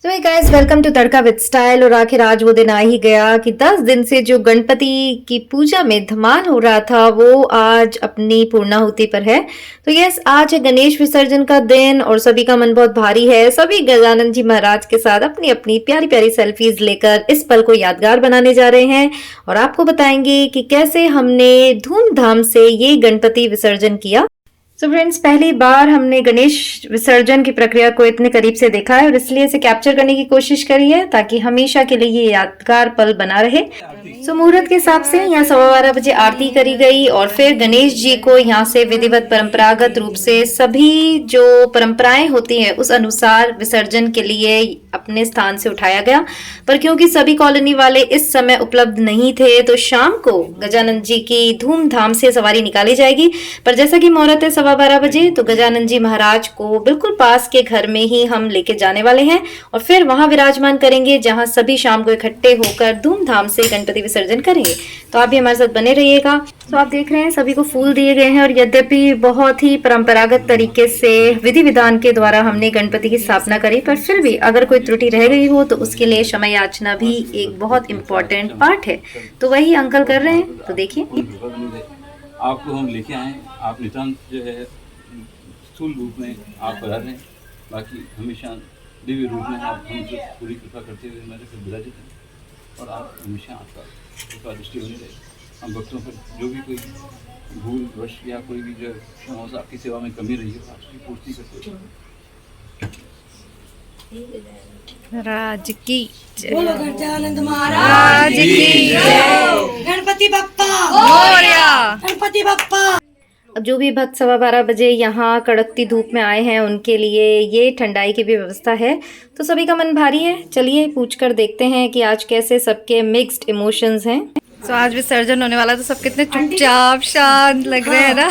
तो hey guys, welcome to Tadka with style. और आखिर आज वो दिन आ ही गया कि 10 दिन से जो गणपति की पूजा में धमाल हो रहा था वो आज अपनी पूर्णाहुति पर है। तो यस, आज है गणेश विसर्जन का दिन और सभी का मन बहुत भारी है। सभी गजानन जी महाराज के साथ अपनी अपनी प्यारी प्यारी सेल्फीज लेकर इस पल को यादगार बनाने जा रहे हैं और आपको बताएंगे कि कैसे हमने धूमधाम से ये गणपति विसर्जन किया। तो फ्रेंड्स, पहली बार हमने गणेश विसर्जन की प्रक्रिया को इतने करीब से देखा है और इसलिए इसे कैप्चर करने की कोशिश करी है ताकि हमेशा के लिए ये यादगार पल बना रहे। तो मुहूर्त के हिसाब से यहाँ 12:15 बजे आरती करी गई और फिर गणेश जी को यहाँ से विधिवत परंपरागत रूप से सभी जो परंपराएं होती हैं उस अनुसार विसर्जन के लिए अपने स्थान से उठाया गया। पर क्योंकि सभी कॉलोनी वाले इस समय उपलब्ध नहीं थे तो शाम को गजानन जी की धूमधाम से सवारी निकाली जाएगी। पर जैसा कि मुहूर्त है 12:15 बजे, तो गजानन जी महाराज को बिल्कुल पास के घर में ही हम लेके जाने वाले हैं और फिर वहां विराजमान करेंगे जहां सभी शाम को इकट्ठे होकर धूमधाम से गणपति विसर्जन करेंगे। तो आप भी हमारे साथ बने रहिएगा। तो आप देख रहे हैं सभी को फूल दिए गए हैं और यद्यपि बहुत ही परंपरागत तरीके से विधि विधान के द्वारा हमने गणपति की स्थापना करी, पर फिर भी अगर कोई त्रुटि रह गई हो तो उसके लिए क्षमा याचना भी एक बहुत इम्पोर्टेंट पार्ट है। तो वही अंकल कर रहे हैं, तो देखिए। आपको हम लेके आए, आप नितांत जो है स्थूल रूप में आप पधार रहे हैं, बाकी हमेशा दिव्य रूप में आप हमसे पूरी कृपा करते हुए हमारे फिर विराजित हैं और आप हमेशा आपका कृपा दृष्टि होनी रहे। हम भक्तों पर जो भी कोई भूल वश या कोई भी जो क्षमा आपकी सेवा में कमी रही हो, आप उसकी पूर्ति करते हो। राज की बोलो गजानंद महाराज की जय। गणपति बप्पा मोरया। गणपति बप्पा। अब जो भी भक्त 12:15 बजे यहाँ कड़कती धूप में आए हैं उनके लिए ये ठंडाई की भी व्यवस्था है। तो सभी का मन भारी है। चलिए पूछ कर देखते हैं कि आज कैसे सबके मिक्स्ड इमोशंस हैं। तो आज विसर्जन होने वाला, तो सब कितने चुपचाप शांत लग रहे हैं ना।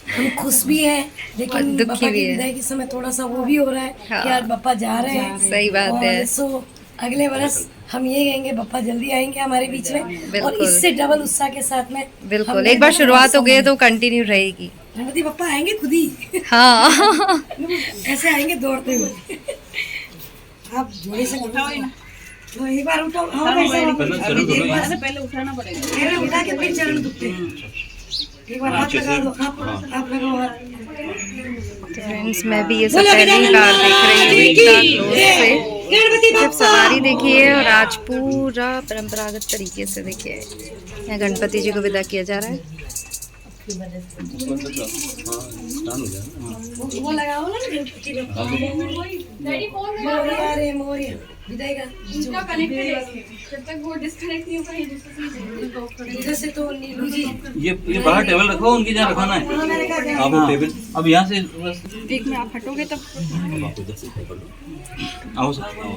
हम खुश भी है लेकिन दुखी भी है। विदाई के समय थोड़ा सा वो भी हो रहा है कि आज बप्पा जा रहे हैं। सही बात है। सो अगले वर्ष हम ये कहेंगे बप्पा जल्दी आएंगे हमारे बीच में और इससे डबल उत्साह के साथ में बिल्कुल एक बार शुरुआत हो गई तो कंटिन्यू रहेगी। गणपति बप्पा आएंगे खुद ही। हाँ ऐसे आएंगे दौड़ते हुए। आप जोड़े से उठाओ ना, तो एक बार उठाओ। हाँ, पहले उठाना पड़ेगा, पहले उठा के फिर चरण दुखते हैं। एक बार हाथ लगा दो, आप लगाओ हाथ। तो फ्रेंड्स, मैं भी ये सब पहली बार देख रही हूँ से। जब सवारी देखिए और आज पूरा परंपरागत तरीके से देखिए यहाँ गणपति जी को विदा किया जा रहा है। वो लगाओ ना गणपति मोरिया रे मोरिया विदाई का इनका कनेक्टेड है। जब तक वो डिस्कनेक्ट नहीं होगा इधर से तो नीलू जी ये बाहर टेबल रखो, उनकी जहाँ रखवाना है। आप वो टेबल अब यहाँ से एक में आप हटोगे तब आप इधर से टेबल आओ सर, आओ।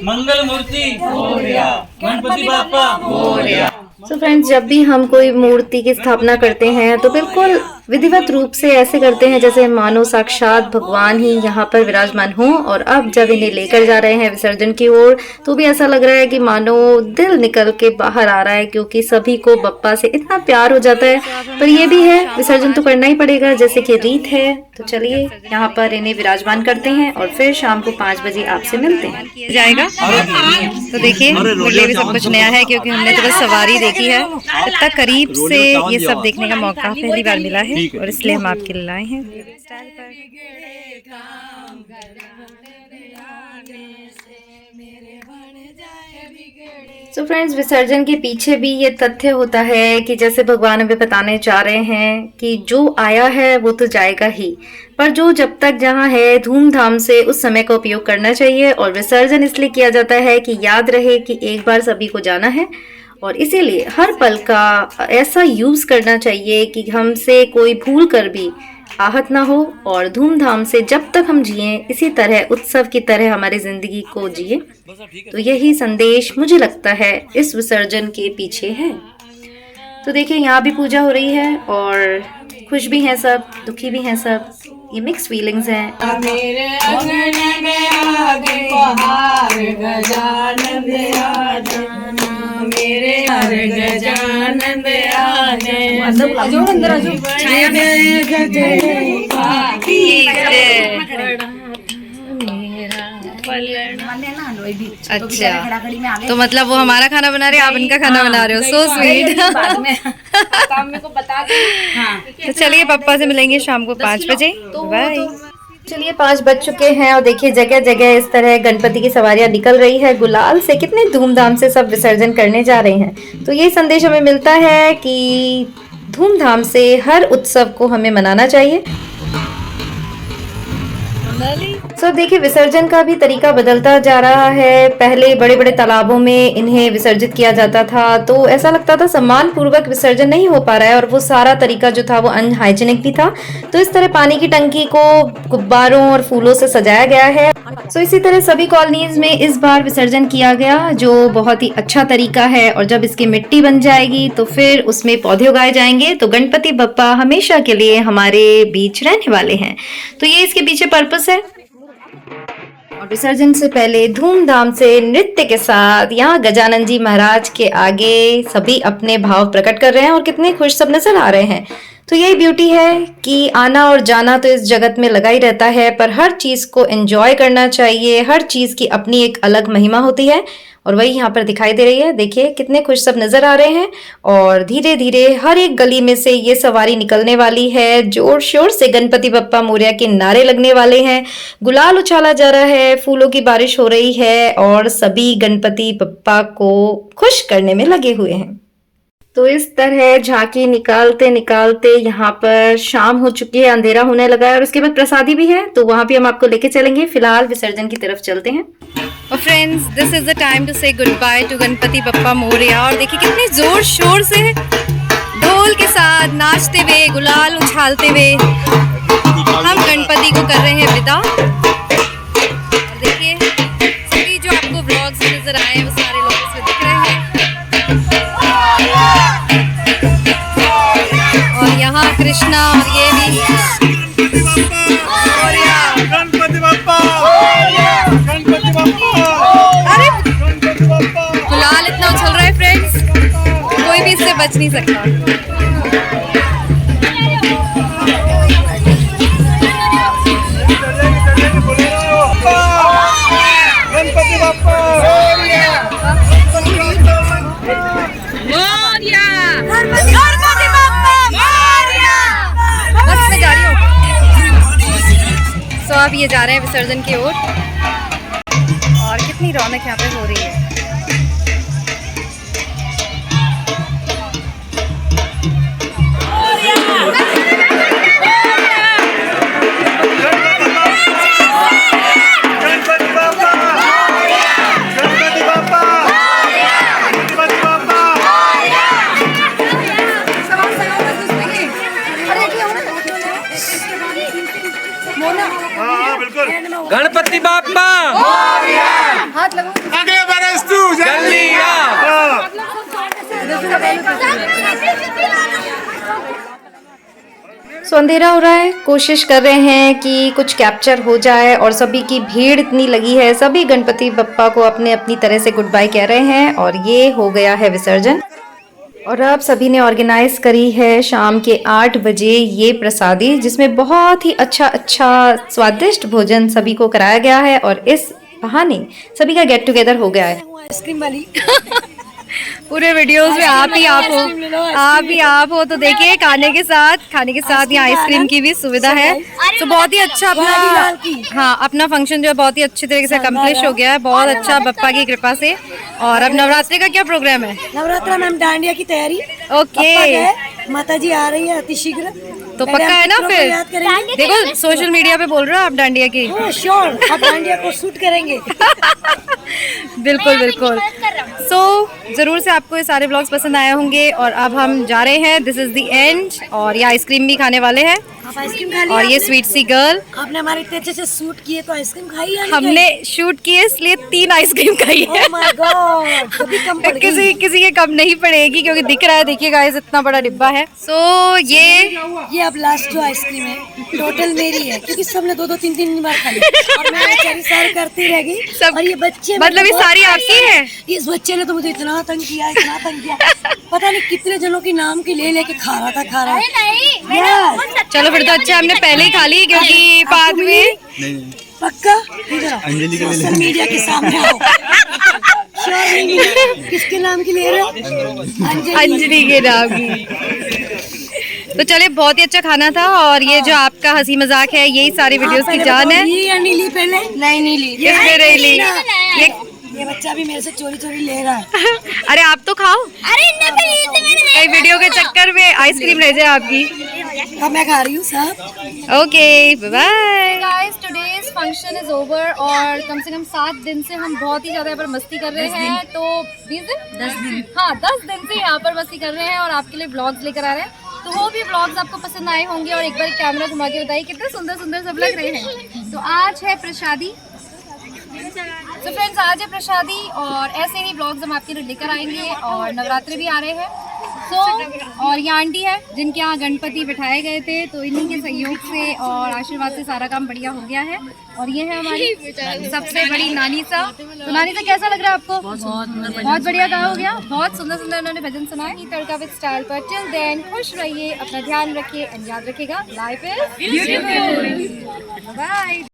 मंगल मूर्ति गणपति बाप्पा मोरया। तो फ्रेंड्स, जब भी हम कोई मूर्ति की स्थापना करते हैं तो बिल्कुल विधिवत रूप से ऐसे करते हैं जैसे मानो साक्षात भगवान ही यहाँ पर विराजमान हो। और अब जब इन्हें लेकर जा रहे हैं विसर्जन की ओर तो भी ऐसा लग रहा है कि मानो दिल निकल के बाहर आ रहा है, क्योंकि सभी को बप्पा से इतना प्यार हो जाता है। पर ये भी है, विसर्जन तो करना ही पड़ेगा जैसे कि रीत है। तो चलिए यहाँ पर इन्हें विराजमान करते हैं और फिर शाम को 5 बजे आपसे मिलते हैं जाएगा। तो देखिए, मेरे लिए भी सब कुछ नया है क्योंकि हमने तो बस सवारी देखी है। इतना करीब से ये सब देखने का मौका पहली बार मिला है और इसलिए हम आपके लिए लाए हैं। तो फ्रेंड्स, विसर्जन के पीछे भी ये तथ्य होता है कि जैसे भगवान हमें बताने चाह रहे हैं कि जो आया है वो तो जाएगा ही, पर जो जब तक जहाँ है धूमधाम से उस समय का उपयोग करना चाहिए। और विसर्जन इसलिए किया जाता है कि याद रहे कि एक बार सभी को जाना है और इसीलिए हर पल का ऐसा यूज करना चाहिए कि हमसे कोई भूल कर भी आहत ना हो और धूमधाम से जब तक हम जिए इसी तरह उत्सव की तरह हमारी जिंदगी को जिए। तो यही संदेश मुझे लगता है इस विसर्जन के पीछे है। तो देखिए, यहाँ भी पूजा हो रही है और खुश भी हैं सब, दुखी भी हैं सब, ये मिक्स फीलिंग्स हैं। मेरे अंगन में आगे बहार गजानन मेरे हर गजानंद आने अंदर अच्छा, तो मतलब वो हमारा खाना बना रहे हैं, आप इनका खाना बना रहे हो। So sweet. तो चलिए पापा से मिलेंगे शाम को 5 बजे। बाय। चलिए 5 बज चुके हैं और देखिए जगह जगह इस तरह गणपति की सवारियां निकल रही है गुलाल से, कितने धूमधाम से सब विसर्जन करने जा रहे हैं। तो ये संदेश हमें मिलता है कि धूमधाम से हर उत्सव को हमें मनाना चाहिए। सो देखिए विसर्जन का भी तरीका बदलता जा रहा है। पहले बड़े बड़े तालाबों में इन्हें विसर्जित किया जाता था, तो ऐसा लगता था सम्मान पूर्वक विसर्जन नहीं हो पा रहा है और वो सारा तरीका जो था वो अनहाइजीनिक भी था। तो इस तरह पानी की टंकी को गुब्बारों और फूलों से सजाया गया है। सो इसी तरह सभी कॉलोनीज में इस बार विसर्जन किया गया, जो बहुत ही अच्छा तरीका है। और जब इसकी मिट्टी बन जाएगी तो फिर उसमें पौधे उगाए जाएंगे, तो गणपति बप्पा हमेशा के लिए हमारे बीच रहने वाले हैं। तो ये इसके पीछे पर्पस है। और विसर्जन से पहले धूमधाम से नृत्य के साथ यहाँ गजानन जी महाराज के आगे सभी अपने भाव प्रकट कर रहे हैं और कितने खुश सब नजर आ रहे हैं। तो यही ब्यूटी है कि आना और जाना तो इस जगत में लगा ही रहता है, पर हर चीज को एंजॉय करना चाहिए। हर चीज की अपनी एक अलग महिमा होती है और वही यहाँ पर दिखाई दे रही है। देखिए कितने खुश सब नजर आ रहे हैं और धीरे धीरे हर एक गली में से ये सवारी निकलने वाली है। जोर शोर से गणपति बप्पा मोरया के नारे लगने वाले हैं, गुलाल उछाला जा रहा है, फूलों की बारिश हो रही है और सभी गणपति बप्पा को खुश करने में लगे हुए हैं। तो इस तरह झांकी निकालते निकालते यहाँ पर शाम हो चुकी है, अंधेरा होने लगा है और उसके बाद प्रसादी भी है, तो वहां भी हम आपको लेके चलेंगे। फिलहाल विसर्जन की तरफ चलते हैं। और friends, this is the time to say goodbye to Ganpati Bappa Morya. और देखिए कितने जोर शोर से ढोल के साथ नाचते हुए, गुलाल उछालते हुए हम गणपति को कर रहे हैं विदा। और देखिए सभी जो आपको व्लॉग्स में नजर आए हैं वो सारे लोग इसमें दिख रहे हैं। और यहाँ कृष्णा और ये भी गणपति बप्पा, गणपति बप्पा, अरे गणपति बप्पा। गुलाल इतना उछल रहा है फ्रेंड्स, कोई भी इससे बच नहीं सकता। गणपति बप्पा, बस मैं जा रही हूँ। सो अब ये जा रहे हैं विसर्जन की ओर और कितनी रौनक यहाँ पे हो रही है। गणपति बाप्पा अगले बरस तू जल्दी आ। सो अंधेरा हो रहा है, कोशिश कर रहे हैं कि कुछ कैप्चर हो जाए और सभी की भीड़ इतनी लगी है, सभी गणपति बप्पा को अपने अपनी तरह से गुड बाय कह रहे हैं और ये हो गया है विसर्जन। और अब सभी ने ऑर्गेनाइज करी है शाम के 8 बजे ये प्रसादी, जिसमें बहुत ही अच्छा स्वादिष्ट भोजन सभी को कराया गया है और इस बहाने सभी का गेट टुगेदर हो गया है। आइसक्रीम वाली पूरे वीडियोस में आप ही आप हो तो देखिए खाने के साथ यहाँ आइसक्रीम की भी सुविधा है। तो बहुत ही अच्छा अपना फंक्शन जो है बहुत ही अच्छी तरीके से कम्प्लीट हो गया है, बहुत अच्छा बप्पा की कृपा से। और अब नवरात्रि का क्या प्रोग्राम है? नवरात्रा में डांडिया की तैयारी। ओके, माता जी आ रही है अतिशीघ्र, तो पक्का है ना? फिर देखो सोशल मीडिया पे बोल रहे हो आप डांडिया की। श्योर, आप डांडिया को शूट करेंगे। बिल्कुल। सो जरूर से आपको ये सारे व्लॉग्स पसंद आए होंगे और अब हम जा रहे हैं। दिस इज द एंड और ये आइसक्रीम भी खाने वाले हैं। आप आइसक्रीम खा लिया और ये आपने? स्वीट सी गर्ल, आपने हमारे इतने अच्छे से सूट किए तो आइसक्रीम खाई या नहीं हमने शूट किए इसलिए 3 आइसक्रीम खाई है। ओह माय गॉड, कभी कम पड़ किसी गई। किसी के कम नहीं पड़ेगी क्योंकि दिख रहा है, देखिए गाइस इतना बड़ा डिब्बा है। सो ये अब लास्ट जो आइसक्रीम है टोटल मेरी है, क्योंकि सबने 2-2 3-3 बार खा ली और मैं बेचारी सार करती रह गई। सब- और ये बच्चे मतलब ये सारी आपकी है? इस बच्चे ने तो मुझे इतना तंग किया, इतना तंग किया, पता नहीं कितने जनों की नाम की ले लेके खा रहा था। Yes। चलो फिर तो अच्छा हमने पहले ही खा ली क्योंकि आपको बाद मिली? में पक्का इधर आओ। सोशल मीडिया के सामने आओ। श्योर नहीं मिली? किसके नाम की ले रहे हो? अंजलि के नाम की। तो चले, बहुत ही अच्छा खाना था और ये जो आपका हंसी मजाक है यही सारी वीडियोस की जान है। ली या नहीं ली पहले? नहीं नहीं ली। इसमें नहीं ली। ये बच्चा भी मेरे से चोरी चोरी ले रहा है। अरे आप तो खाओ, कई वीडियो के चक्कर में आइसक्रीम रह जाए आपकी। अब मैं खा रही हूँ सब। Okay bye guys, today's function is over और कम से कम 7 दिन से हम बहुत ही ज्यादा यहाँ पर मस्ती कर रहे हैं। तो 20 दिन 10 दिन, हाँ 10 दिन से यहाँ पर मस्ती कर रहे हैं और आपके लिए ब्लॉग्स लेकर आ रहे हैं। तो वो भी ब्लॉग्स आपको पसंद आए होंगे और एक बार कैमरा घुमा के बताइए कितने सुंदर सुंदर सब लग रहे हैं। तो आज है प्रसादी। तो फ्रेंड्स आज है प्रसादी और ऐसे ही ब्लॉग्स हम आपके लिए लेकर आएंगे और नवरात्रि भी आ रहे हैं। और ये आंटी है जिनके यहाँ गणपति बिठाए गए थे, तो इन्हीं के सहयोग से और आशीर्वाद से सारा काम बढ़िया हो गया है। और ये है हमारी सबसे बड़ी नानी सा। तो नानी सा कैसा लग रहा है आपको? बहुत बढ़िया कहा हो गया, बहुत सुंदर सुंदर उन्होंने भजन सुनाए तड़का विद स्टाइल पर। टिल देन खुश रहिए, अपना ध्यान रखिए एंड याद रखिएगा लाइफ इज ब्यूटीफुल। बाय।